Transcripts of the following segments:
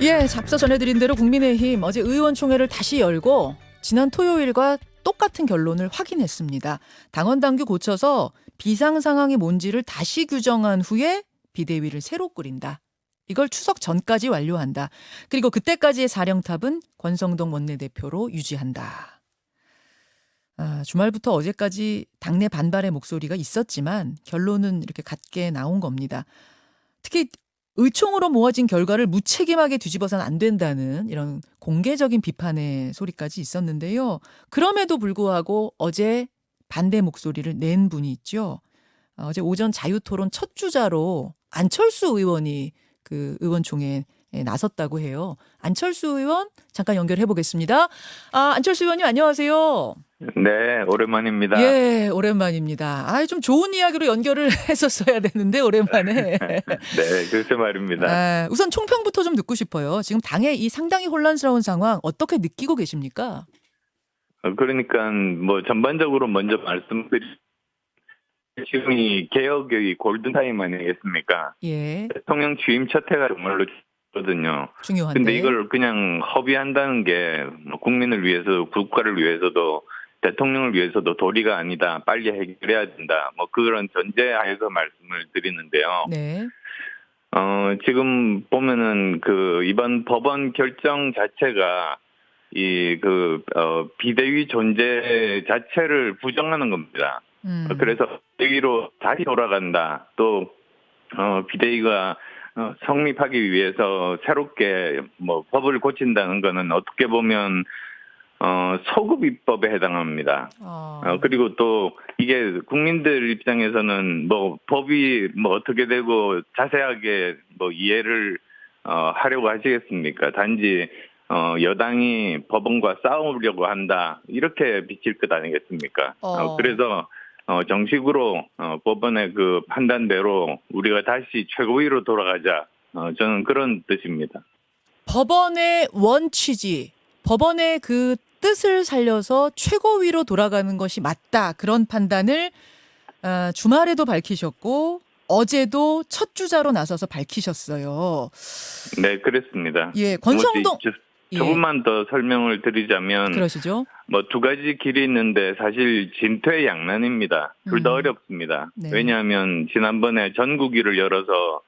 예, 앞서 전해드린 대로 국민의힘 어제 의원총회를 다시 열고 지난 토요일과 똑같은 결론을 확인했습니다. 당원 당규 고쳐서 비상 상황이 뭔지를 다시 규정한 후에 비대위를 새로 꾸린다. 이걸 추석 전까지 완료한다. 그리고 그때까지의 사령탑은 권성동 원내대표로 유지한다. 주말부터 어제까지 당내 반발의 목소리가 있었지만 결론은 이렇게 같게 나온 겁니다. 특히 의총으로 모아진 결과를 무책임하게 뒤집어서는 안 된다는 이런 공개적인 비판의 소리까지 있었는데요. 그럼에도 불구하고 어제 반대 목소리를 낸 분이 있죠. 어제 오전 자유토론 첫 주자로 안철수 의원이 그 의원총회에 나섰다고 해요. 안철수 의원 잠깐 연결해 보겠습니다. 안철수 의원님 안녕하세요. 네, 오랜만입니다. 예, 오랜만입니다. 좀 좋은 이야기로 연결을 했었어야 되는데 오랜만에. 네, 글쎄 말입니다. 우선 총평부터 좀 듣고 싶어요. 지금 당의 이 상당히 혼란스러운 상황 어떻게 느끼고 계십니까? 그러니까 뭐 전반적으로 먼저 말씀드리면 지금이 개혁의 골든타임 아니겠습니까? 예, 대통령 취임 첫 해가 정말로 중요하거든요. 중요한데. 근데 이걸 그냥 허비한다는 게뭐 국민을 위해서, 국가를 위해서도, 대통령을 위해서도 도리가 아니다. 빨리 해결해야 된다. 뭐 그런 전제하에서 말씀을 드리는데요. 네. 지금 보면은 이번 법원 결정 자체가 비대위 존재 자체를 부정하는 겁니다. 그래서 비대위로 다시 돌아간다. 또, 비대위가 성립하기 위해서 새롭게 뭐 법을 고친다는 거는 어떻게 보면 소급 입법에 해당합니다. 그리고 또 이게 국민들 입장에서는 뭐 법이 뭐 어떻게 되고 자세하게 뭐 이해를 하려고 하시겠습니까? 단지 여당이 법원과 싸우려고 한다 이렇게 비칠 것 아니겠습니까? 그래서 정식으로 법원의 그 판단대로 우리가 다시 최고위로 돌아가자. 저는 그런 뜻입니다. 법원의 원취지, 법원의 그 뜻을 살려서 최고위로 돌아가는 것이 맞다. 그런 판단을 주말에도 밝히셨고 어제도 첫 주자로 나서서 밝히셨어요. 네, 그렇습니다. 예, 권성동 조금만 더 설명을 드리자면 그러시죠? 뭐 두 가지 길이 있는데 사실 진퇴양난입니다. 둘 다 어렵습니다. 네. 왜냐하면 지난번에 전국위를 열어서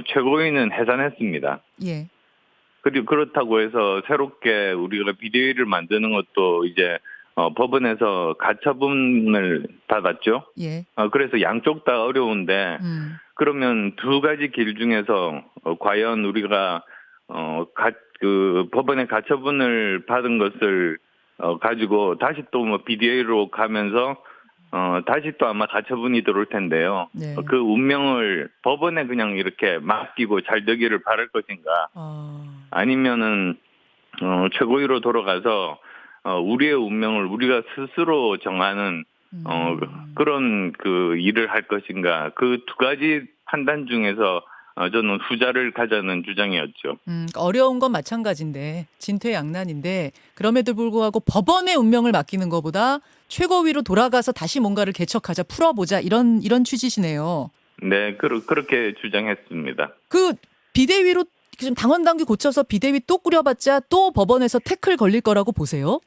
최고위는 해산했습니다. 예. 그리고 그렇다고 해서 새롭게 우리가 비대위를 만드는 것도 이제 법원에서 가처분을 받았죠. 예. 그래서 양쪽 다 어려운데 그러면 두 가지 길 중에서 과연 우리가 법원의 가처분을 받은 것을 가지고 다시 또 뭐 비대위로 가면서 다시 또 아마 가처분이 들어올 텐데요. 네. 그 운명을 법원에 그냥 이렇게 맡기고 잘 되기를 바랄 것인가? 아니면은 최고위로 돌아가서 우리의 운명을 우리가 스스로 정하는 그런 일을 할 것인가? 그 두 가지 판단 중에서 저는 후자를 가자는 주장이었죠. 어려운 건 마찬가지인데 진퇴양난인데 그럼에도 불구하고 법원의 운명을 맡기는 것보다 최고위로 돌아가서 다시 뭔가를 개척하자 풀어보자 이런 취지시네요. 네, 그렇게 주장했습니다. 그 비대위로 지금 당원 당규 고쳐서 비대위 또 꾸려봤자 또 법원에서 태클 걸릴 거라고 보세요?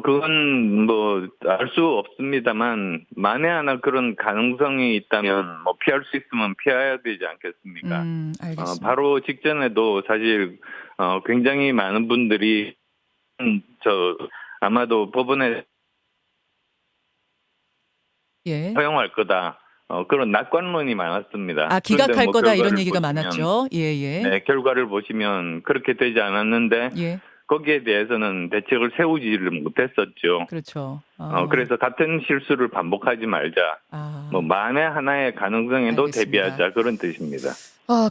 그건 뭐 알 수 없습니다만 만에 하나 그런 가능성이 있다면 뭐 피할 수 있으면 피해야 되지 않겠습니까? 알겠습니다. 바로 직전에도 사실 굉장히 많은 분들이 아마도 법원에 예. 허용할 거다. 그런 낙관론이 많았습니다. 기각할 뭐 거다 이런 결과를 얘기가 보시면, 많았죠. 예. 네, 결과를 보시면 그렇게 되지 않았는데 예. 거기에 대해서는 대책을 세우지를 못했었죠. 그렇죠. 그래서 같은 실수를 반복하지 말자. 뭐 만에 하나의 가능성에도 알겠습니다. 대비하자 그런 뜻입니다.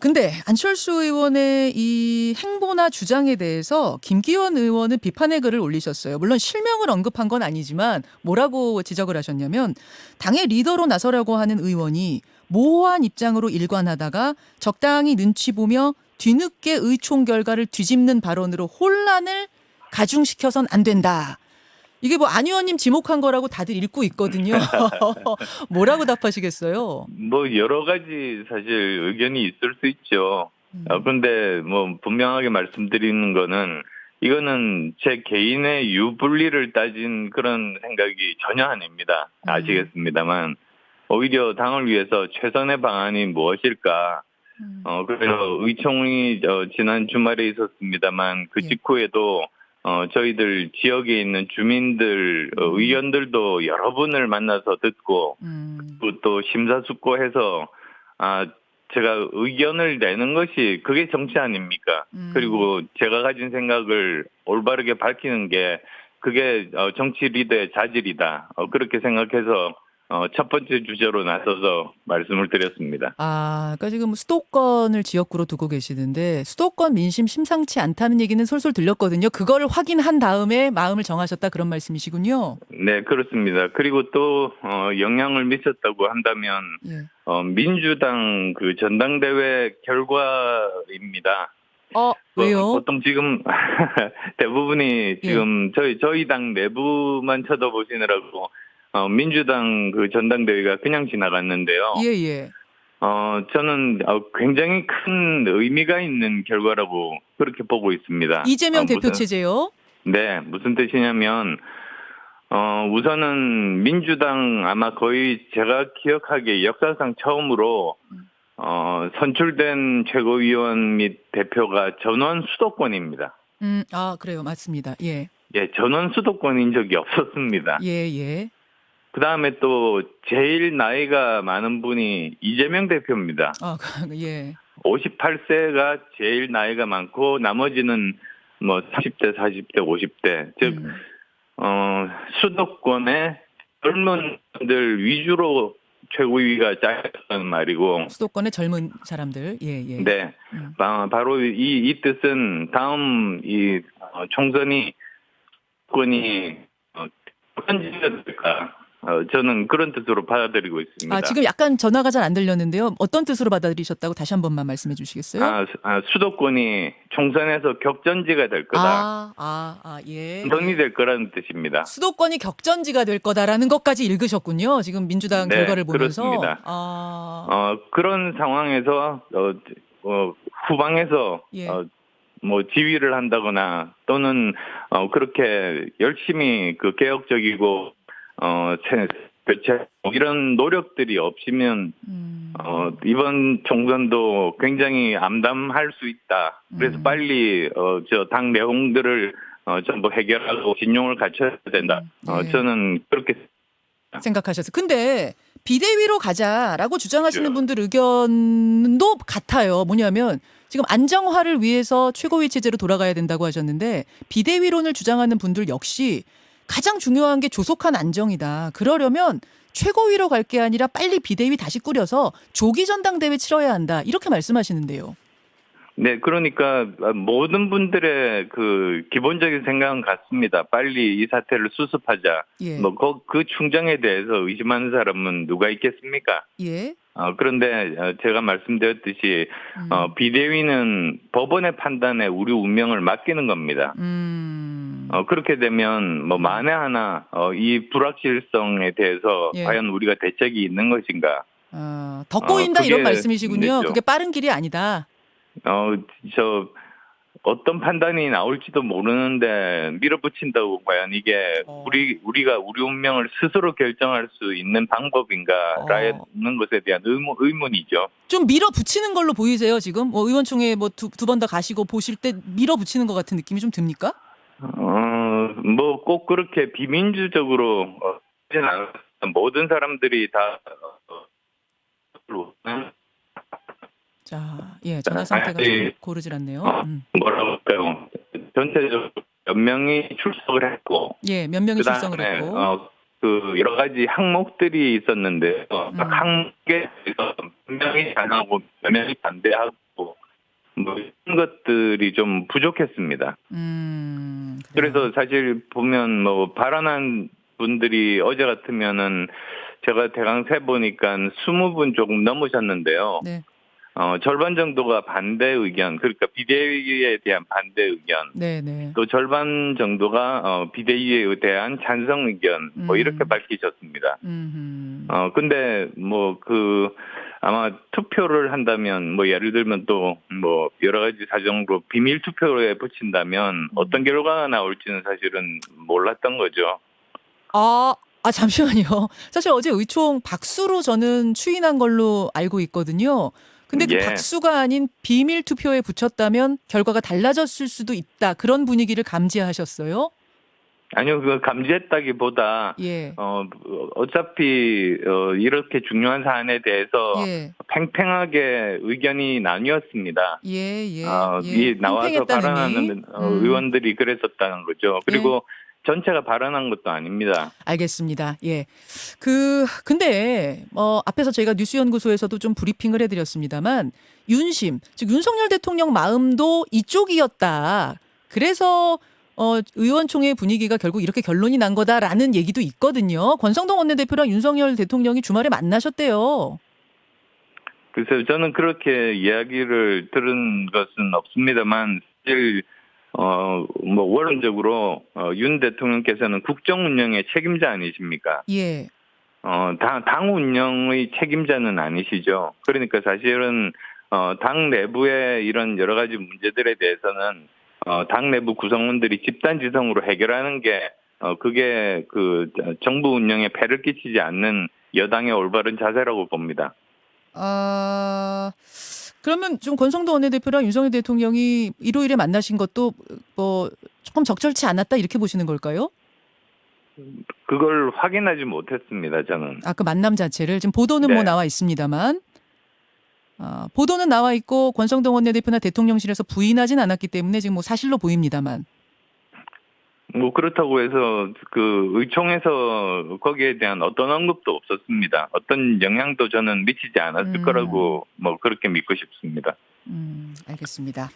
근데 안철수 의원의 이 행보나 주장에 대해서 김기현 의원은 비판의 글을 올리셨어요. 물론 실명을 언급한 건 아니지만 뭐라고 지적을 하셨냐면 당의 리더로 나서려고 하는 의원이 모호한 입장으로 일관하다가 적당히 눈치 보며 뒤늦게 의총 결과를 뒤집는 발언으로 혼란을 가중시켜선 안 된다. 이게 뭐 안 의원님 지목한 거라고 다들 읽고 있거든요. 뭐라고 답하시겠어요? 뭐 여러 가지 사실 의견이 있을 수 있죠. 그런데 뭐 분명하게 말씀드리는 거는 이거는 제 개인의 유불리를 따진 그런 생각이 전혀 아닙니다. 아시겠습니다만 오히려 당을 위해서 최선의 방안이 무엇일까? 그래서 의총이 지난 주말에 있었습니다만 그 예. 직후에도 저희들 지역에 있는 주민들 의원들도 여러 분을 만나서 듣고 또 심사숙고해서 제가 의견을 내는 것이 그게 정치 아닙니까? 그리고 제가 가진 생각을 올바르게 밝히는 게 그게 정치 리더의 자질이다. 그렇게 생각해서 첫 번째 주제로 나서서 말씀을 드렸습니다. 그러니까 지금 수도권을 지역구로 두고 계시는데 수도권 민심 심상치 않다는 얘기는 솔솔 들렸거든요. 그거를 확인한 다음에 마음을 정하셨다 그런 말씀이시군요. 네, 그렇습니다. 그리고 또 영향을 미쳤다고 한다면 예. 민주당 그 전당대회 결과입니다. 왜요? 보통 지금 대부분이 지금 저희 당 내부만 쳐다보시느라고 민주당 그 전당대회가 그냥 지나갔는데요. 예. 저는 굉장히 큰 의미가 있는 결과라고 그렇게 보고 있습니다. 이재명 대표 체제요? 네, 무슨 뜻이냐면 우선은 민주당 아마 거의 제가 기억하기에 역사상 처음으로 선출된 최고위원 및 대표가 전원 수도권입니다. 그래요. 맞습니다. 예. 예, 전원 수도권인 적이 없었습니다. 예. 그 다음에 또 제일 나이가 많은 분이 이재명 대표입니다. 예. 58세가 제일 나이가 많고 나머지는 뭐 30대, 40대, 50대 즉 수도권의 젊은 분들 위주로 최고위가 짜였다는 말이고 수도권의 젊은 사람들. 예. 네, 바로 이 뜻은 다음 이 총선이 권이 어떤 될까? 저는 그런 뜻으로 받아들이고 있습니다. 지금 약간 전화가 잘 안 들렸는데요. 어떤 뜻으로 받아들이셨다고 다시 한 번만 말씀해 주시겠어요? 수도권이 총선에서 격전지가 될 거다. 예. 총선이 될 거라는 뜻입니다. 수도권이 격전지가 될 거다라는 것까지 읽으셨군요. 지금 민주당 결과를 보면서. 그렇습니다. 그런 상황에서 후방에서 뭐 지휘를 한다거나 또는 그렇게 열심히 그 개혁적이고 교체 이런 노력들이 없으면 이번 총선도 굉장히 암담할 수 있다. 그래서 빨리 저 당 내용들을 전부 해결하고 진용을 갖춰야 된다. 저는 그렇게 생각하셨어요. 근데 비대위로 가자라고 주장하시는 분들 의견도 같아요. 뭐냐면 지금 안정화를 위해서 최고위 체제로 돌아가야 된다고 하셨는데 비대위론을 주장하는 분들 역시 가장 중요한 게 조속한 안정이다. 그러려면 최고위로 갈 게 아니라 빨리 비대위 다시 꾸려서 조기 전당대회 치러야 한다. 이렇게 말씀하시는데요. 네, 그러니까 모든 분들의 그 기본적인 생각은 같습니다. 빨리 이 사태를 수습하자. 뭐 그 충정에 대해서 의심하는 사람은 누가 있겠습니까? 예. 그런데 제가 말씀드렸듯이 비대위는 법원의 판단에 우리 운명을 맡기는 겁니다. 그렇게 되면 뭐 만에 하나 이 불확실성에 대해서 과연 우리가 대책이 있는 것인가? 더 꼬인다 이런 말씀이시군요. 그게 빠른 길이 아니다. 어떤 판단이 나올지도 모르는데 밀어붙인다고 과연 이게 우리가 우리 운명을 스스로 결정할 수 있는 방법인가라는 것에 대한 의문이죠. 좀 밀어붙이는 걸로 보이세요 지금? 의원총회 두 번 더 가시고 보실 때 밀어붙이는 것 같은 느낌이 좀 듭니까? 뭐 꼭 그렇게 비민주적으로 모든 사람들이 다 전화 상태가 좀 고르질 않네요. 뭐라고 할까요? 전체적으로 몇 명이 출석을 했고, 몇 명이 출석을 했고, 그 여러 가지 항목들이 있었는데, 각 항목에 대해서 몇 명이 반하고 몇 명이 반대하고, 뭐 이런 것들이 좀 부족했습니다. 그래서 사실 보면 뭐 발언한 분들이 어제 같으면은 제가 대강 세 보니까 20분 조금 넘으셨는데요. 네. 절반 정도가 반대 의견, 그러니까 비대위에 대한 반대 의견. 네네. 또 절반 정도가 비대위에 대한 찬성 의견, 뭐 이렇게 밝히셨습니다. 근데 뭐 아마 투표를 한다면 뭐 예를 들면 또 뭐 여러 가지 사정으로 비밀 투표에 붙인다면 어떤 결과가 나올지는 사실은 몰랐던 거죠. 잠시만요. 사실 어제 의총 박수로 저는 추인한 걸로 알고 있거든요. 근데 그 예. 박수가 아닌 비밀 투표에 붙였다면 결과가 달라졌을 수도 있다. 그런 분위기를 감지하셨어요? 아니요, 그 감지했다기보다 예. 어차피 이렇게 중요한 사안에 대해서 예. 팽팽하게 의견이 나뉘었습니다. 예. 이 나와서 팽팽했다는 의미? 발언하는 의원들이 그랬었다는 거죠. 그리고 전체가 발언한 것도 아닙니다. 알겠습니다. 예. 근데 앞에서 저희가 뉴스연구소에서도 좀 브리핑을 해드렸습니다만 윤심, 즉 윤석열 대통령 마음도 이쪽이었다. 그래서 의원총회 분위기가 결국 이렇게 결론이 난 거다라는 얘기도 있거든요. 권성동 원내대표랑 윤석열 대통령이 주말에 만나셨대요. 그래서 저는 그렇게 이야기를 들은 것은 없습니다만 사실 뭐 원론적으로 윤 대통령께서는 국정 운영의 책임자 아니십니까? 예. 당 운영의 책임자는 아니시죠. 그러니까 사실은 당 내부의 이런 여러 가지 문제들에 대해서는 당 내부 구성원들이 집단지성으로 해결하는 게 그게 그 정부 운영에 폐를 끼치지 않는 여당의 올바른 자세라고 봅니다. 그러면 좀 권성동 원내대표랑 윤석열 대통령이 일요일에 만나신 것도 뭐 조금 적절치 않았다 이렇게 보시는 걸까요? 그걸 확인하지 못했습니다, 저는. 그 만남 자체를 지금 보도는 네. 뭐 나와 있습니다만 보도는 나와 있고 권성동 원내대표나 대통령실에서 부인하진 않았기 때문에 지금 뭐 사실로 보입니다만. 뭐 그렇다고 해서 그 의총에서 거기에 대한 어떤 언급도 없었습니다. 어떤 영향도 저는 미치지 않았을 거라고 뭐 그렇게 믿고 싶습니다. 알겠습니다.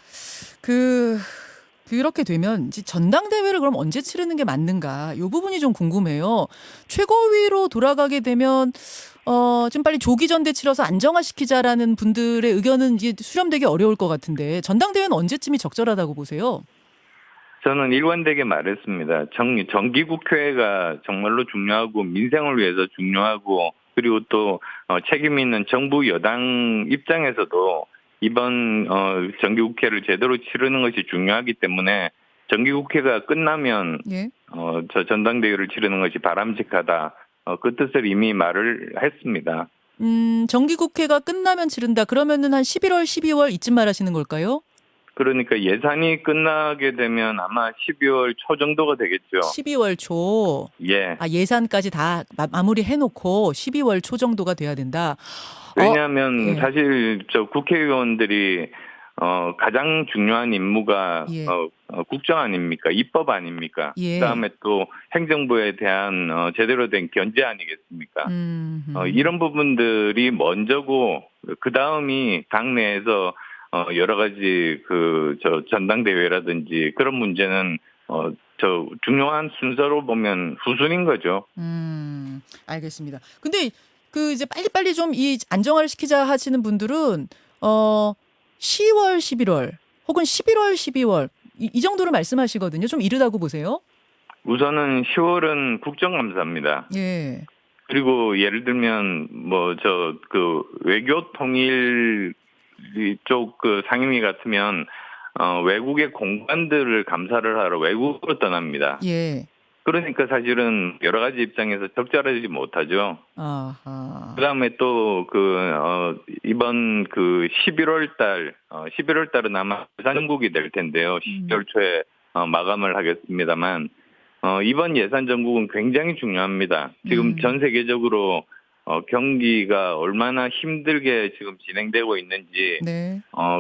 그렇게 되면 이제 전당대회를 그럼 언제 치르는 게 맞는가? 이 부분이 좀 궁금해요. 최고위로 돌아가게 되면 좀 빨리 조기 전대 치러서 안정화시키자라는 분들의 의견은 이제 수렴되기 어려울 것 같은데 전당대회는 언제쯤이 적절하다고 보세요? 저는 일관되게 말했습니다. 정기국회가 정말로 중요하고 민생을 위해서 중요하고 그리고 또 책임 있는 정부 여당 입장에서도 이번 정기국회를 제대로 치르는 것이 중요하기 때문에 정기국회가 끝나면 저 전당대회를 치르는 것이 바람직하다. 그 뜻을 이미 말을 했습니다. 정기국회가 끝나면 치른다. 그러면은 한 11월, 12월 이쯤 말하시는 걸까요? 그러니까 예산이 끝나게 되면 아마 12월 초 정도가 되겠죠. 12월 초. 예. 예산까지 다 마무리 해놓고 12월 초 정도가 돼야 된다. 왜냐하면 사실 저 국회의원들이 가장 중요한 임무가 국정 아닙니까? 입법 아닙니까? 그다음에 또 행정부에 대한 제대로 된 견제 아니겠습니까? 이런 부분들이 먼저고 그 다음이 당내에서 여러 가지 저 전당대회라든지 그런 문제는 저 중요한 순서로 보면 후순인 거죠. 알겠습니다. 근데 이제 빨리빨리 좀 이 안정화를 시키자 하시는 분들은 10월, 11월 혹은 11월, 12월 이 정도로 말씀하시거든요. 좀 이르다고 보세요? 우선은 10월은 국정감사입니다. 예. 그리고 예를 들면 뭐 그 외교 통일 쪽 그 상임위 같으면 외국의 공관들을 감사를 하러 외국으로 떠납니다. 예. 그러니까 사실은 여러 가지 입장에서 적절하지 못하죠. 아하. 그다음에 또 이번 11월 달은 아마 예산정국이 될 텐데요. 12월 초에 마감을 하겠습니다만 이번 예산정국은 굉장히 중요합니다. 지금 전 세계적으로 경기가 얼마나 힘들게 지금 진행되고 있는지,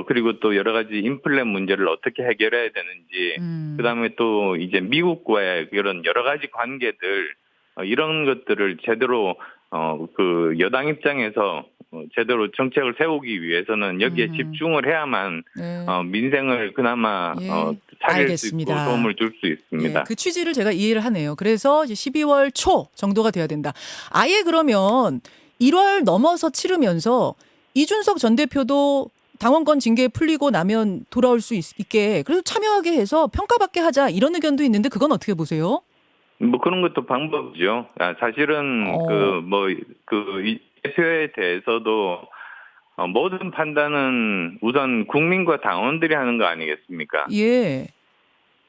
그리고 또 여러 가지 인플레 문제를 어떻게 해결해야 되는지, 그다음에 또 이제 미국과의 이런 여러 가지 관계들, 이런 것들을 제대로 그 여당 입장에서 제대로 정책을 세우기 위해서는 여기에 집중을 해야만 민생을 그나마 살릴 수 있고 도움을 줄 수 있습니다. 그 취지를 제가 이해를 하네요. 그래서 이제 12월 초 정도가 돼야 된다. 아예 그러면 1월 넘어서 치르면서 이준석 전 대표도 당원권 징계 풀리고 나면 돌아올 수 있게 그래서 참여하게 해서 평가받게 하자 이런 의견도 있는데 그건 어떻게 보세요? 뭐 그런 것도 방법이죠. 사실은 이 대표에 대해서도 모든 판단은 우선 국민과 당원들이 하는 거 아니겠습니까? 예.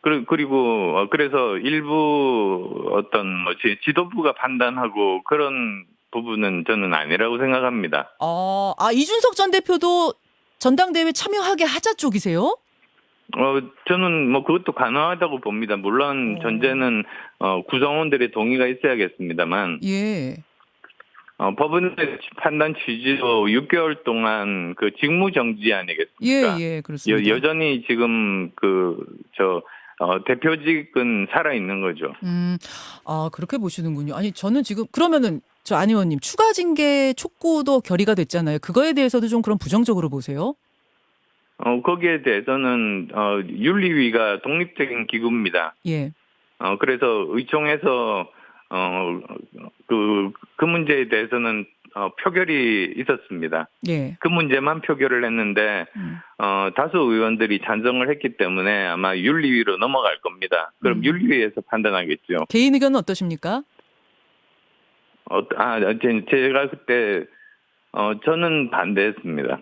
그리고 그래서 일부 어떤 뭐 지도부가 판단하고 그런 부분은 저는 아니라고 생각합니다. 이준석 전 대표도 전당대회 참여하게 하자 쪽이세요? 저는 뭐 그것도 가능하다고 봅니다. 물론 전제는 구성원들의 동의가 있어야겠습니다만. 예. 법원의 판단 취지도 6개월 동안 그 직무 정지 아니겠습니까? 예, 그렇습니다. 여전히 지금 대표직은 살아 있는 거죠. 그렇게 보시는군요. 아니, 저는 지금 그러면은 안 의원님 추가 징계 촉구도 결의가 됐잖아요. 그거에 대해서도 좀 그런 부정적으로 보세요? 거기에 대해서는 윤리위가 독립적인 기구입니다. 예. 그래서 의총에서 그 문제에 대해서는 표결이 있었습니다. 예. 그 문제만 표결을 했는데 다수 의원들이 찬성을 했기 때문에 아마 윤리위로 넘어갈 겁니다. 그럼 윤리위에서 판단하겠죠. 개인 의견은 어떠십니까? 제가 그때 저는 반대했습니다.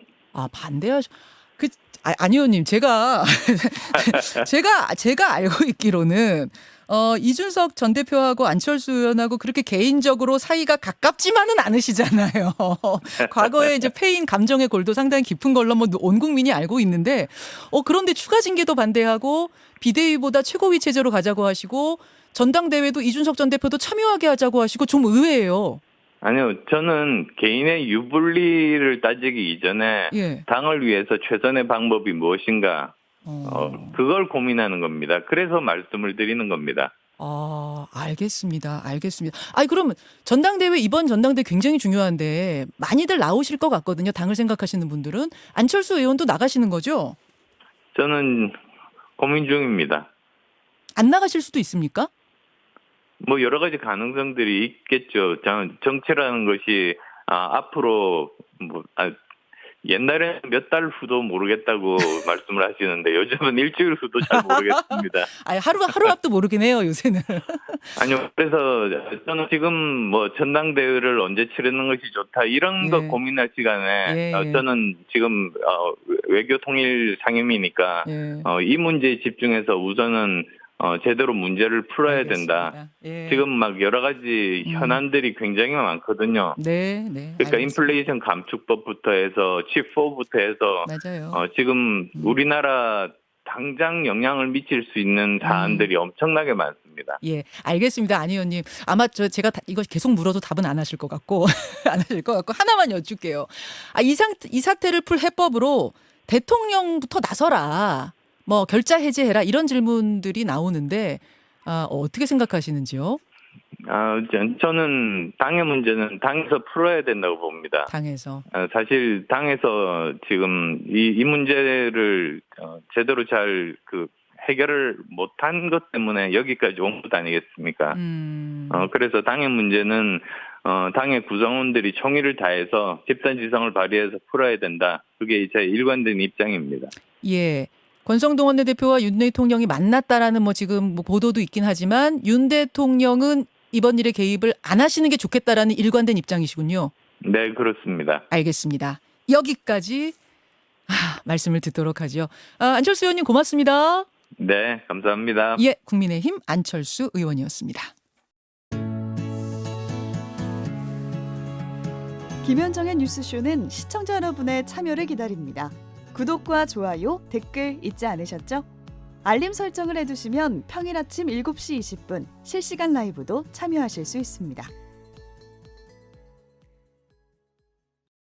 안 의원님, 제가 알고 있기로는 이준석 전 대표하고 안철수 의원하고 그렇게 개인적으로 사이가 가깝지만은 않으시잖아요. 과거에 이제 패인 감정의 골도 상당히 깊은 걸로 뭐 온 국민이 알고 있는데, 그런데 추가 징계도 반대하고 비대위보다 최고위 체제로 가자고 하시고 전당대회도 이준석 전 대표도 참여하게 하자고 하시고 좀 의외예요. 아니요, 저는 개인의 유불리를 따지기 이전에 예. 당을 위해서 최선의 방법이 무엇인가, 그걸 고민하는 겁니다. 그래서 말씀을 드리는 겁니다. 알겠습니다. 그러면 이번 전당대회 굉장히 중요한데 많이들 나오실 것 같거든요. 당을 생각하시는 분들은. 안철수 의원도 나가시는 거죠? 저는 고민 중입니다. 안 나가실 수도 있습니까? 뭐 여러 가지 가능성들이 있겠죠. 정치라는 것이 앞으로 옛날에는 몇 달 후도 모르겠다고 말씀을 하시는데 요즘은 일주일 후도 잘 모르겠습니다. 하루 앞도 모르긴 해요, 요새는. 아니요. 그래서 저는 지금 뭐 전당대회를 언제 치르는 것이 좋다 이런 거 고민할 시간에 저는 지금 외교통일 상임위니까 이 문제에 집중해서 우선은 제대로 문제를 풀어야 된다. 지금 막 여러 가지 현안들이 굉장히 많거든요. 네. 그러니까 인플레이션 감축법부터 해서 칩4부터 해서 맞아요. 지금 우리나라 당장 영향을 미칠 수 있는 사안들이 엄청나게 많습니다. 예, 알겠습니다. 안 의원님. 아마 제가 이거 계속 물어도 답은 안 하실 것 같고 하나만 여쭐게요. 이 사태를 풀 해법으로 대통령부터 나서라. 뭐 결자 해제해라 이런 질문들이 나오는데 어떻게 생각하시는지요? 저는 당의 문제는 당에서 풀어야 된다고 봅니다. 당에서. 사실 당에서 지금 이 문제를 제대로 잘 해결을 못한 것 때문에 여기까지 온 것 아니겠습니까? 그래서 당의 문제는 당의 구성원들이 총의를 다해서 집단지성을 발휘해서 풀어야 된다. 그게 제 일관된 입장입니다. 예. 권성동 원내대표와 윤 대통령이 만났다라는 지금 보도도 있긴 하지만 윤 대통령은 이번 일에 개입을 안 하시는 게 좋겠다라는 일관된 입장이시군요. 네, 그렇습니다. 알겠습니다. 여기까지 말씀을 듣도록 하죠. 안철수 의원님 고맙습니다. 네, 감사합니다. 예, 국민의힘 안철수 의원이었습니다. 김현정의 뉴스쇼는 시청자 여러분의 참여를 기다립니다. 구독과 좋아요, 댓글 잊지 않으셨죠? 알림 설정을 해두시면 평일 아침 7시 20분 실시간 라이브도 참여하실 수 있습니다.